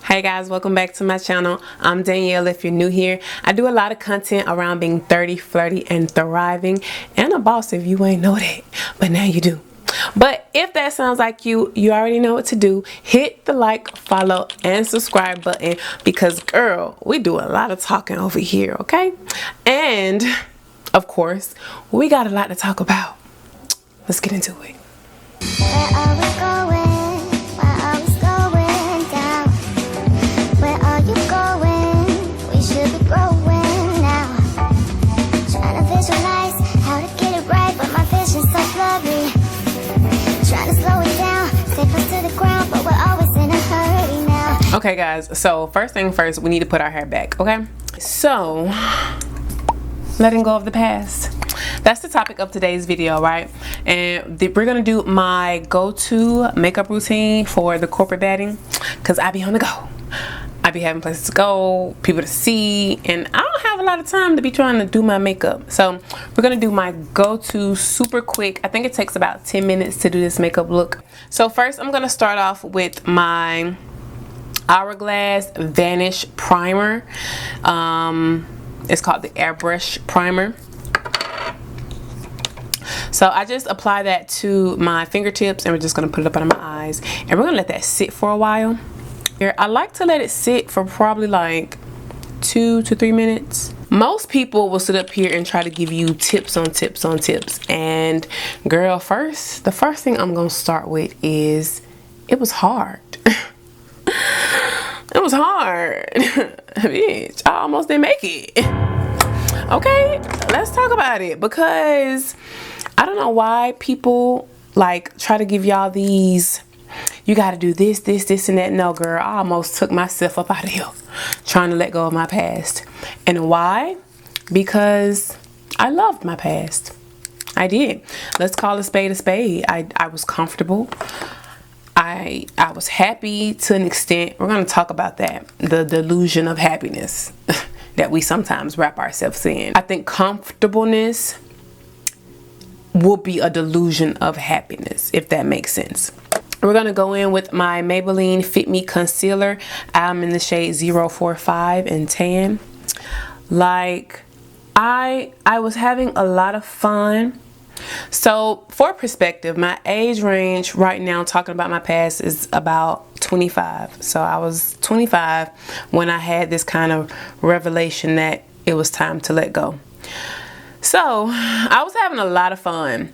Hey guys, welcome back to my channel. I'm Danielle. If you're new here, I do a lot of content around being 30, flirty, and thriving, and a boss if you ain't know that, but now you do. But if that sounds like you already know what to do. Hit the like, follow, and subscribe button because girl, we do a lot of talking over here, okay? And of course, we got a lot to talk about. Let's get into it. Where are we going? Why are we slowing down? Where are you going? We should be growing now. Trying to visualize how to get it right, but my vision's so blurry. Trying to slow it down, stay close to the ground, but we're always in a hurry now. Okay guys, so first thing first, we need to put our hair back, okay? So, letting go of the past. That's the topic of today's video, right? And we're gonna do my go-to makeup routine for the corporate baddie, because I be on the go. I be having places to go, people to see, and I don't have a lot of time to be trying to do my makeup. So we're gonna do my go-to super quick. I think it takes about 10 minutes to do this makeup look. So first I'm gonna start off with my Hourglass Vanish Primer. It's called the Airbrush Primer. So I just apply that to my fingertips and we're just going to put it up under my eyes. And we're going to let that sit for a while. Here, I like to let it sit for probably like 2 to 3 minutes. Most people will sit up here and try to give you tips on tips on tips. And girl, the first thing I'm going to start with is it was hard. It was hard. Bitch, I almost didn't make it. Okay, let's talk about it because I don't know why people like try to give y'all these, you got to do this, this, this, and that. No, girl, I almost took myself up out of here trying to let go of my past. And why? Because I loved my past. I did. Let's call a spade a spade. I was comfortable. I was happy to an extent. We're going to talk about that. The delusion of happiness that we sometimes wrap ourselves in. I think comfortableness will be a delusion of happiness, if that makes sense. We're going to go in with my Maybelline Fit Me Concealer. I'm in the shade 045 in tan. Like, I was having a lot of fun. So for perspective, my age range right now, talking about my past, is about 25. So I was 25 when I had this kind of revelation that it was time to let go. So I was having a lot of fun.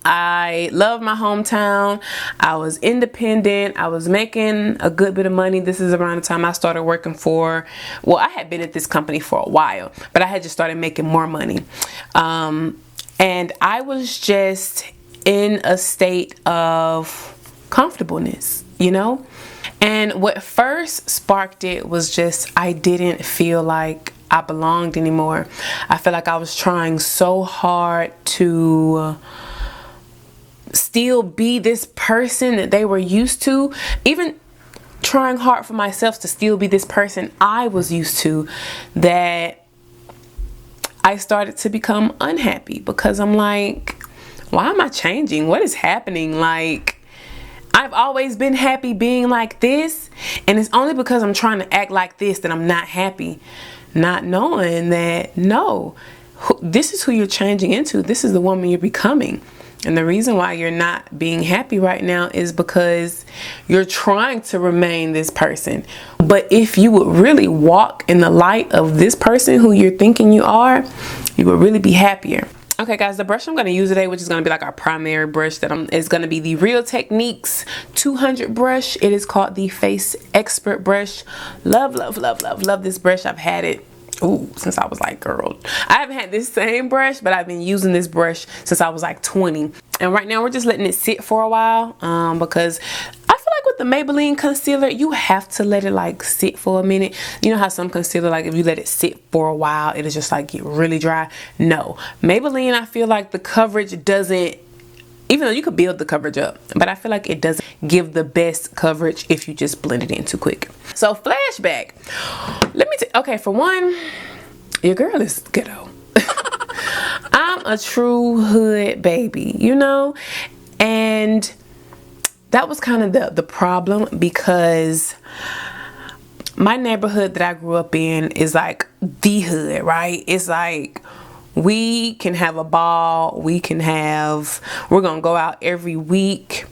I love my hometown. I was independent. I was making a good bit of money. This is around the time I started working for, well, I had been at this company for a while, but I had just started making more money. And I was just in a state of comfortableness, you know? And what first sparked it was just I didn't feel like I belonged anymore. I felt like I was trying so hard to still be this person that they were used to. Even trying hard for myself to still be this person I was used to, that I started to become unhappy because I'm like, why am I changing? What is happening? Like, I've always been happy being like this, and it's only because I'm trying to act like this that I'm not happy. Not knowing that, no, this is who you're changing into. This is the woman you're becoming. And the reason why you're not being happy right now is because you're trying to remain this person. But if you would really walk in the light of this person who you're thinking you are, you would really be happier. Okay guys, the brush I'm going to use today, which is going to be like our primary brush, is going to be the Real Techniques 200 brush. It is called the Face Expert brush. Love, love, love, love, love this brush. I've had it since I was like, girl, I haven't had this same brush, but I've been using this brush since I was like 20. And right now we're just letting it sit for a while because I feel like with the Maybelline concealer, you have to let it like sit for a minute. You know how some concealer, like if you let it sit for a while, it'll just like get really dry. No, Maybelline, I feel like the coverage doesn't, even though you could build the coverage up, but I feel like it doesn't give the best coverage if you just blend it in too quick. So flashback, let me okay, for one, your girl is ghetto. I'm a true hood baby, you know, and that was kind of the problem, because my neighborhood that I grew up in is like the hood, right? It's like we can have a ball. We're gonna go out every week.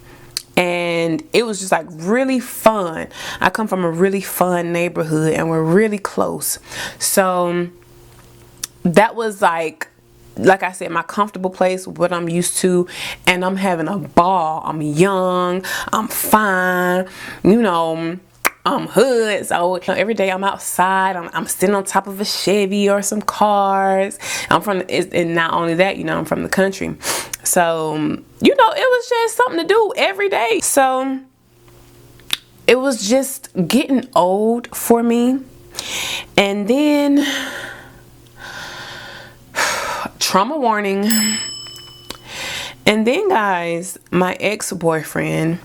And it was just like really fun. I come from a really fun neighborhood and we're really close. So that was like I said, my comfortable place, what I'm used to, and I'm having a ball. I'm young, I'm fine, I'm hood. So every day I'm outside, I'm sitting on top of a Chevy or some cars. And not only that, I'm from the country. So, it was just something to do every day. So it was just getting old for me. And then trauma warning. And then, guys, my ex-boyfriend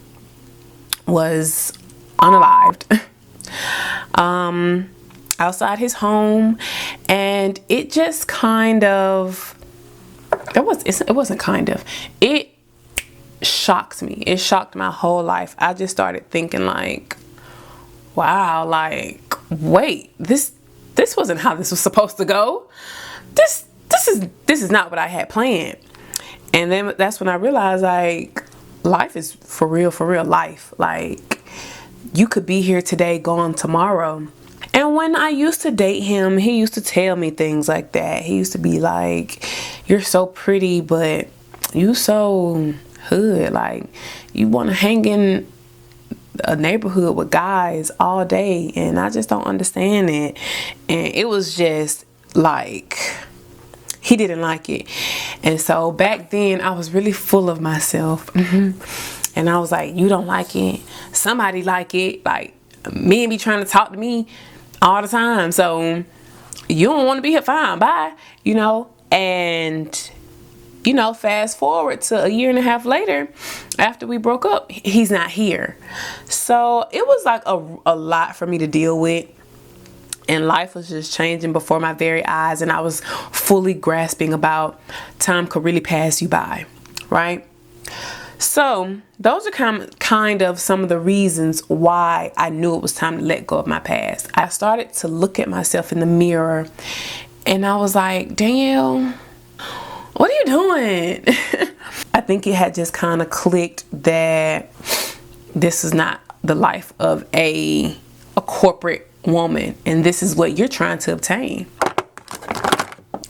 was unalived outside his home, and it just it shocked me. It shocked my whole life. I just started thinking like, wow, like, wait, this wasn't how this was supposed to go. This is not what I had planned. And then that's when I realized, like, life is for real life. Like, you could be here today, gone tomorrow. And when I used to date him, he used to tell me things like that. He used to be like, you're so pretty, but you so hood. Like, you want to hang in a neighborhood with guys all day. And I just don't understand it. And it was just like, he didn't like it. And so back then I was really full of myself. And I was like, you don't like it, somebody like it. Like, men be trying to talk to me all the time, so you don't want to be here, fine, bye. And fast forward to a year and a half later, after we broke up, he's not here. So it was like a lot for me to deal with. And life was just changing before my very eyes. And I was fully grasping about time could really pass you by, right? So those are kind of some of the reasons why I knew it was time to let go of my past. I started to look at myself in the mirror and I was like, Danielle, what are you doing? I think it had just kind of clicked that this is not the life of a corporate woman, and this is what you're trying to obtain.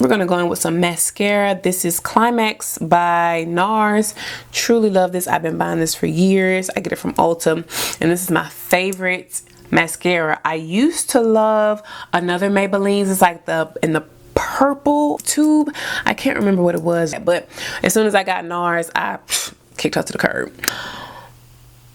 We're gonna go in with some mascara. This is Climax by NARS. Truly love this. I've been buying this for years. I get it from Ulta, and this is my favorite mascara. I used to love another Maybelline's. It's like in the purple tube. I can't remember what it was, but as soon as I got NARS, I kicked her to the curb.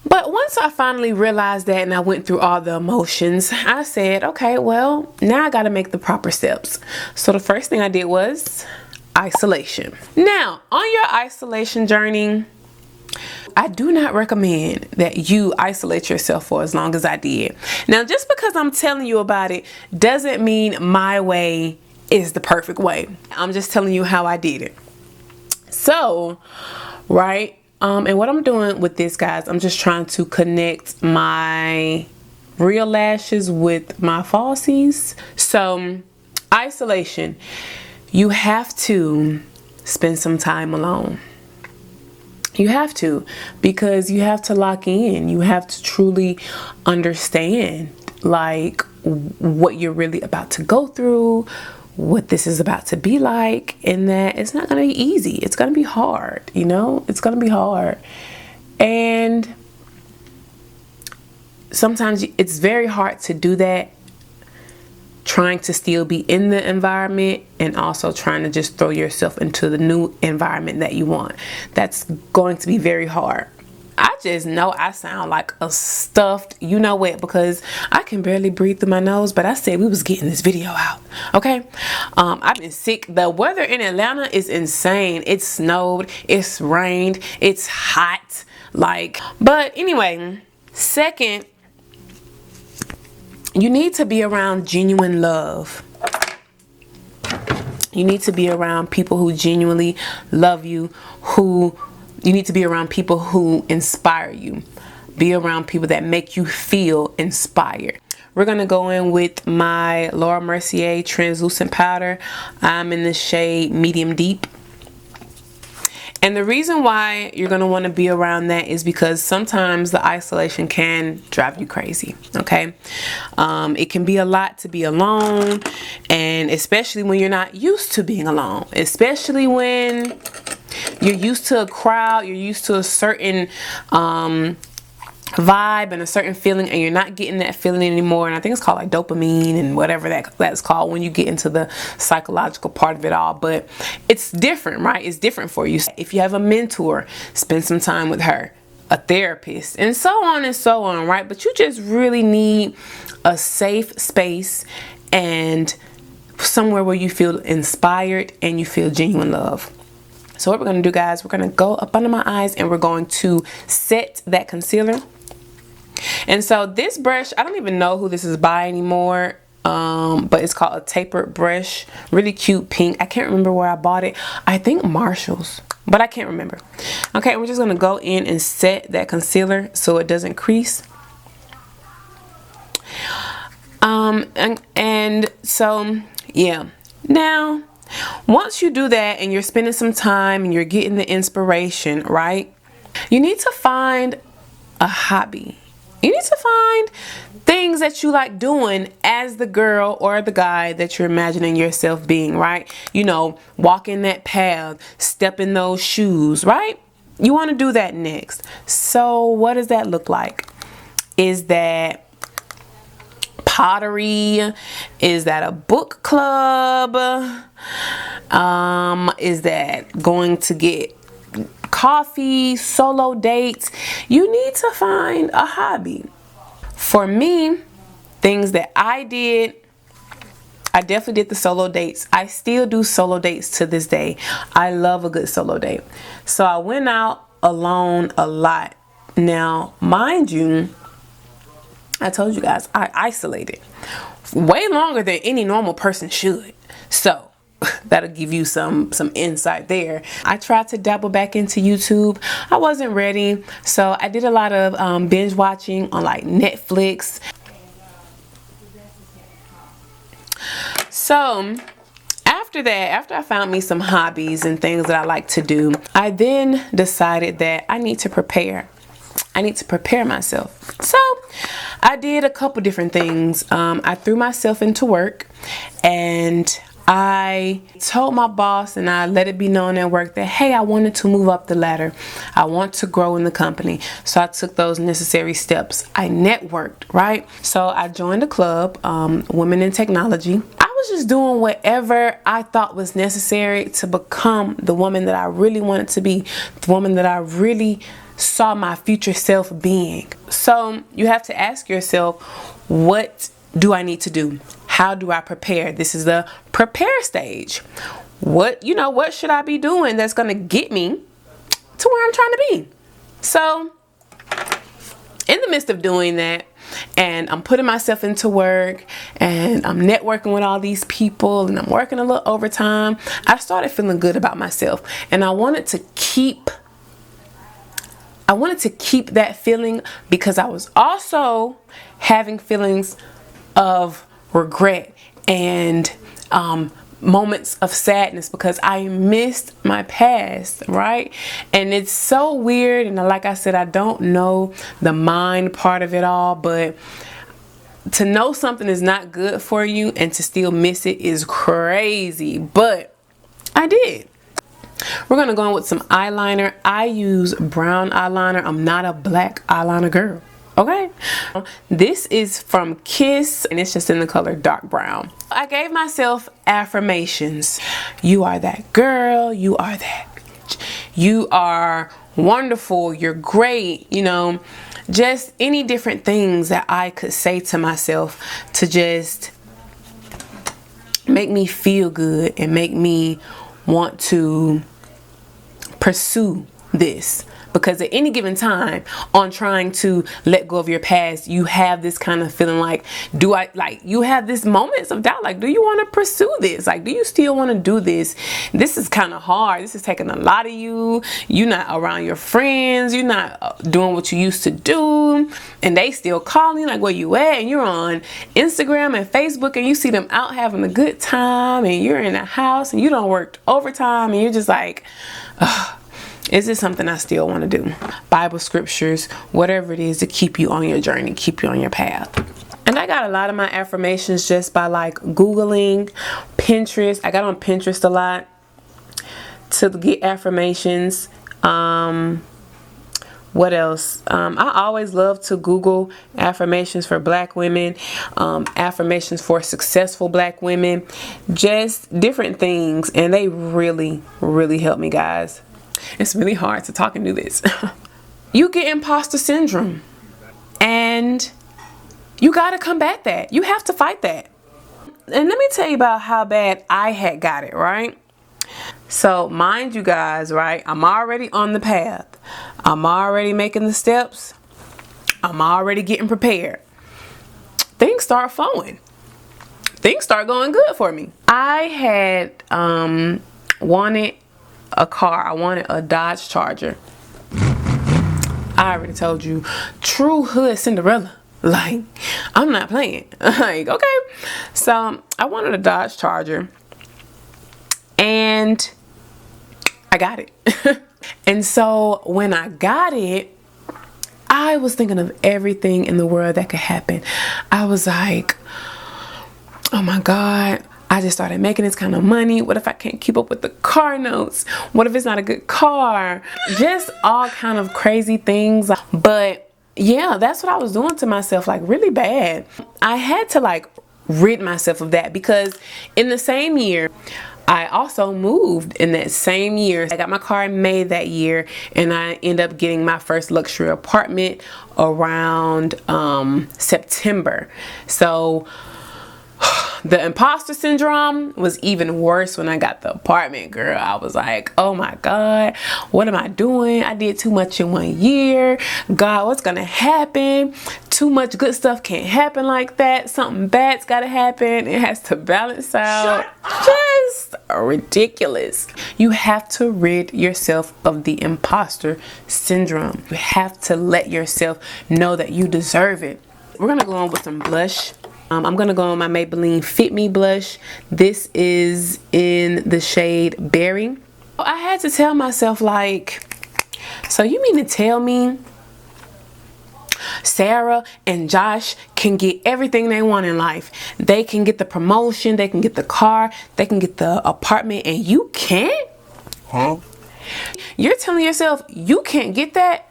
But once I finally realized that and I went through all the emotions, I said, okay, well, now I got to make the proper steps. So the first thing I did was isolation. Now, on your isolation journey, I do not recommend that you isolate yourself for as long as I did. Now, just because I'm telling you about it doesn't mean my way is the perfect way. I'm just telling you how I did it. So, right? And what I'm doing with this, guys, I'm just trying to connect my real lashes with my falsies. So, isolation. You have to spend some time alone. You have to, because you have to lock in. You have to truly understand, like, what you're really about to go through, what this is about to be like, and that it's not going to be easy. It's going to be hard, it's going to be hard. And sometimes it's very hard to do that, trying to still be in the environment and also trying to just throw yourself into the new environment that you want. That's going to be very hard. I just know I sound like a stuffed you-know-what because I can barely breathe through my nose, but I said we was getting this video out, okay? I've been sick. The weather in Atlanta is insane. It snowed, it's rained, it's hot, but anyway, second, you need to be around genuine love. You need to be around people who genuinely love you, you need to be around people who inspire you. be around people that make you feel inspired. We're going to go in with my Laura Mercier translucent powder. I'm in the shade medium deep. And the reason why you're going to want to be around that is because sometimes the isolation can drive you crazy, okay? It can be a lot to be alone, and especially when you're not used to being alone, especially when you're used to a crowd, you're used to a certain vibe and a certain feeling, and you're not getting that feeling anymore. And I think it's called like dopamine and whatever that's called when you get into the psychological part of it all. But it's different, right? It's different for you. If you have a mentor, spend some time with her, a therapist, and so on, right? But you just really need a safe space and somewhere where you feel inspired and you feel genuine love. So what we're going to do, guys, we're going to go up under my eyes and we're going to set that concealer. And so this brush, I don't even know who this is by anymore, but it's called a tapered brush. Really cute pink. I can't remember where I bought it. I think Marshall's, but I can't remember. Okay, we're just going to go in and set that concealer so it doesn't crease. And so, yeah. Now, once you do that and you're spending some time and you're getting the inspiration, right? You need to find a hobby. You need to find things that you like doing as the girl or the guy that you're imagining yourself being, right? You know, walking that path, step in those shoes, right? You want to do that next. So what does that look like? Is that pottery? Is that a book club? Is that going to get coffee, solo dates? You need to find a hobby. For me, things that I did, I definitely did the solo dates. I still do solo dates to this day. I love a good solo date. So I went out alone a lot. Now, mind you, I told you guys, I isolated way longer than any normal person should. So that'll give you some insight there. I tried to dabble back into YouTube. I wasn't ready. So I did a lot of binge watching on like Netflix. So after that, after I found me some hobbies and things that I like to do, I then decided that I need to prepare. I need to prepare myself. So I did a couple different things. I threw myself into work, and I told my boss and I let it be known at work that, hey, I wanted to move up the ladder. I want to grow in the company. So I took those necessary steps. I networked, right? So I joined a club, Women in Technology. I was just doing whatever I thought was necessary to become the woman that I really wanted to be, the woman that I really saw my future self being. So you have to ask yourself, what do I need to do? How do I prepare? This is the prepare stage. What should I be doing that's going to get me to where I'm trying to be? So in the midst of doing that, and I'm putting myself into work, and I'm networking with all these people, and I'm working a little overtime, I started feeling good about myself, and I wanted to keep that feeling, because I was also having feelings of regret and moments of sadness because I missed my past, right? And it's so weird, and like I said, I don't know the mind part of it all, but to know something is not good for you and to still miss it is crazy. But I did. We're gonna go in with some eyeliner. I use brown eyeliner. I'm not a black eyeliner girl. Okay, this is from Kiss, and it's just in the color dark brown. I gave myself affirmations. You are that girl. You are that bitch. You are wonderful. You're great. You know, just any different things that I could say to myself to just make me feel good and make me want to pursue this because at any given time on trying to let go of your past, you have this kind of feeling like, you have this moments of doubt, like, do you want to pursue this? Like, do you still want to do this? This is kind of hard. This is taking a lot of you. You're not around your friends. You're not doing what you used to do. And they still calling, like, where you at? And you're on Instagram and Facebook and you see them out having a good time and you're in a house and you don't work overtime and you're just like, ugh. Is this something I still want to do? Bible scriptures, whatever it is to keep you on your journey, keep you on your path. And I got a lot of my affirmations just by like Googling, Pinterest. I got on Pinterest a lot to get affirmations. What else? I always love to Google affirmations for black women, affirmations for successful black women, just different things. And they really, really help me, guys. It's really hard to talk and do this. You get imposter syndrome and you got to combat that. You have to fight that. And let me tell you about how bad I had got it, right? So mind you guys, right? I'm already on the path. I'm already making the steps. I'm already getting prepared. Things start flowing. Things start going good for me. I had wanted a car. I wanted a Dodge Charger. I already told you, true hood Cinderella. Like, I'm not playing. Like, okay. So I wanted a Dodge Charger and I got it. And so when I got it, I was thinking of everything in the world that could happen. I was like, oh my God, I just started making this kind of money. What if I can't keep up with the car notes? What if it's not a good car? Just all kind of crazy things. But yeah, that's what I was doing to myself, like really bad. I had to like rid myself of that because in the same year, I also moved in that same year. I got my car in May that year and I ended up getting my first luxury apartment around September. So the imposter syndrome was even worse when I got the apartment, girl. I was like, oh my God, what am I doing? I did too much in 1 year. God, what's gonna happen? Too much good stuff can't happen like that. Something bad's gotta happen. It has to balance out. Just ridiculous. You have to rid yourself of the imposter syndrome. You have to let yourself know that you deserve it. We're gonna go on with some blush. I'm gonna go on my Maybelline Fit Me blush. This is in the shade Berry. I had to tell myself, like, so you mean to tell me Sarah and Josh can get everything they want in life? They can get the promotion, they can get the car, they can get the apartment, and you can't? Huh? You're telling yourself you can't get that?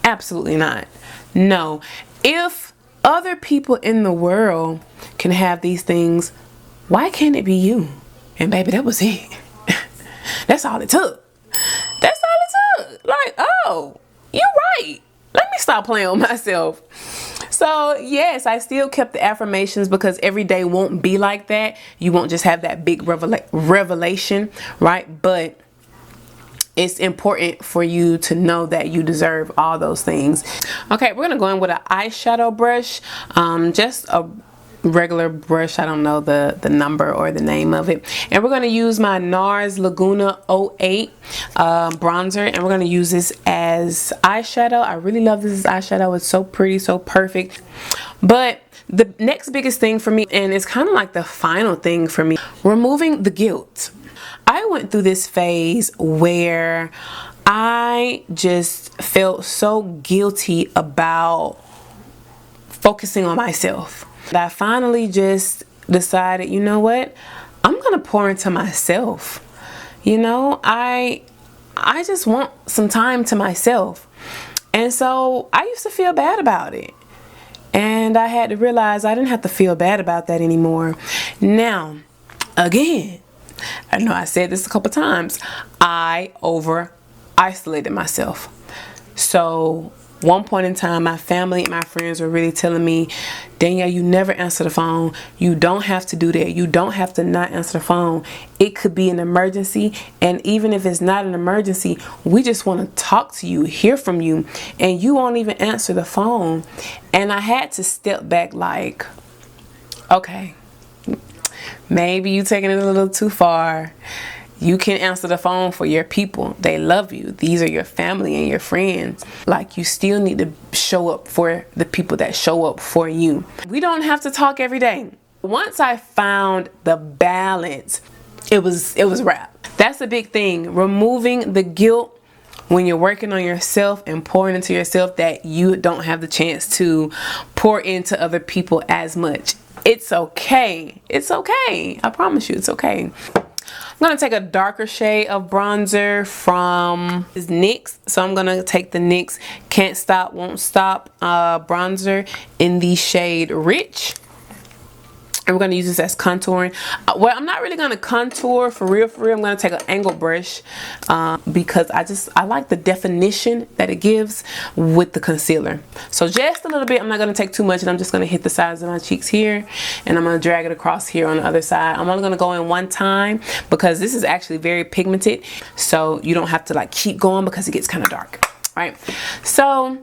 Absolutely not. No. If other people in the world can have these things, why can't it be you? And baby, that was it. That's all it took. That's all it took. Like, oh, you're right. Let me stop playing with myself. So yes, I still kept the affirmations because every day won't be like that. You won't just have that big revelation, right? But it's important for you to know that you deserve all those things. Okay, we're gonna go in with an eyeshadow brush, just a regular brush. I don't know the number or the name of it. And we're gonna use my NARS Laguna 08 bronzer, and we're gonna use this as eyeshadow. I really love this eyeshadow. It's so pretty, so perfect. But the next biggest thing for me, and it's kind of like the final thing for me, removing the guilt. I went through this phase where I just felt so guilty about focusing on myself. I finally just decided, you know what? I'm gonna pour into myself. You know, I just want some time to myself. And so I used to feel bad about it. And I had to realize I didn't have to feel bad about that anymore. Now, again, I know I said this a couple times, I over isolated myself. So one point in time, my family and my friends were really telling me, Danielle, you never answer the phone. You don't have to do that. You don't have to not answer the phone. It could be an emergency. And even if it's not an emergency, we just want to talk to you, hear from you. And you won't even answer the phone. And I had to step back like, okay, maybe you taking it a little too far. You can answer the phone for your people. They love you. These are your family and your friends. Like, you still need to show up for the people that show up for you. We don't have to talk every day. Once I found the balance, it was wrap. That's a big thing. Removing the guilt when you're working on yourself and pouring into yourself that you don't have the chance to pour into other people as much. It's okay. It's okay. I promise you, it's okay. I'm going to take a darker shade of bronzer from NYX. So I'm going to take the NYX Can't Stop, Won't Stop bronzer in the shade Rich. And we're going to use this as contouring. Well, I'm not really going to contour for real. I'm going to take an angled brush because I like the definition that it gives with the concealer. So just a little bit. I'm not going to take too much, and I'm just going to hit the sides of my cheeks here, and I'm going to drag it across here on the other side. I'm only going to go in one time because this is actually very pigmented, so you don't have to like keep going because it gets kind of dark, right? So,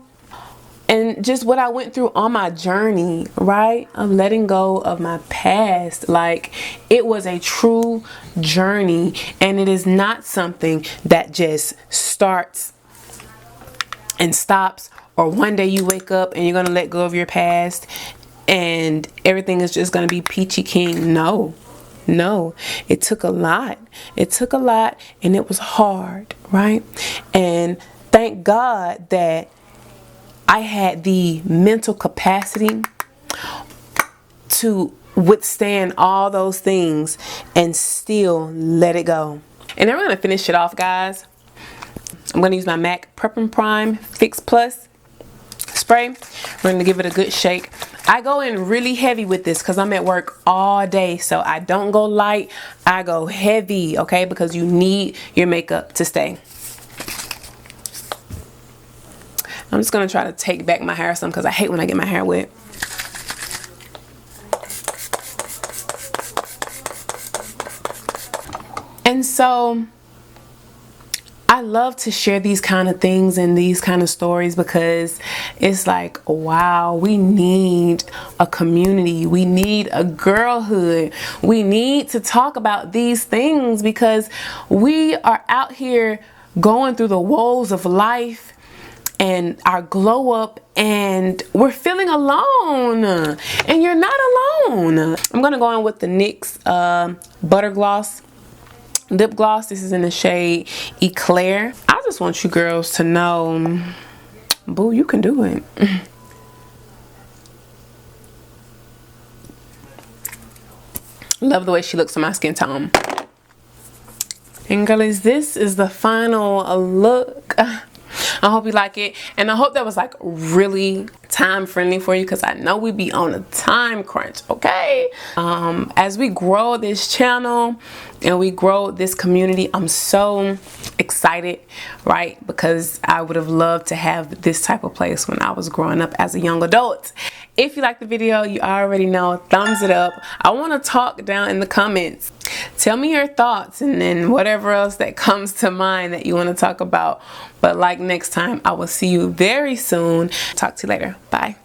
and just what I went through on my journey, right, of letting go of my past. Like, it was a true journey, and it is not something that just starts and stops, or one day you wake up and you're going to let go of your past and everything is just going to be peachy keen. No, it took a lot. It took a lot, and it was hard, right? And thank God that I had the mental capacity to withstand all those things and still let it go. And then we're going to finish it off, guys. I'm going to use my MAC Prep and Prime Fix Plus spray. We're going to give it a good shake. I go in really heavy with this because I'm at work all day. So I don't go light. I go heavy, okay? Because you need your makeup to stay. I'm just going to try to take back my hair some because I hate when I get my hair wet. And so I love to share these kind of things and these kind of stories because it's like, wow, we need a community. We need a girlhood. We need to talk about these things because we are out here going through the woes of life and our glow up, and we're feeling alone, and you're not alone. I'm gonna go in with the NYX Butter Gloss lip gloss. This is in the shade Eclair. I just want you girls to know, boo, you can do it. Love the way she looks on my skin tone. And girlies, this is the final look. I hope you like it, and I hope that was like really time friendly for you because I know we be on a time crunch, okay? As we grow this channel and we grow this community, I'm so excited, right? Because I would have loved to have this type of place when I was growing up as a young adult. If you like the video, you already know, thumbs it up. I want to talk down in the comments. Tell me your thoughts and then whatever else that comes to mind that you want to talk about. But like next time, I will see you very soon. Talk to you later. Bye.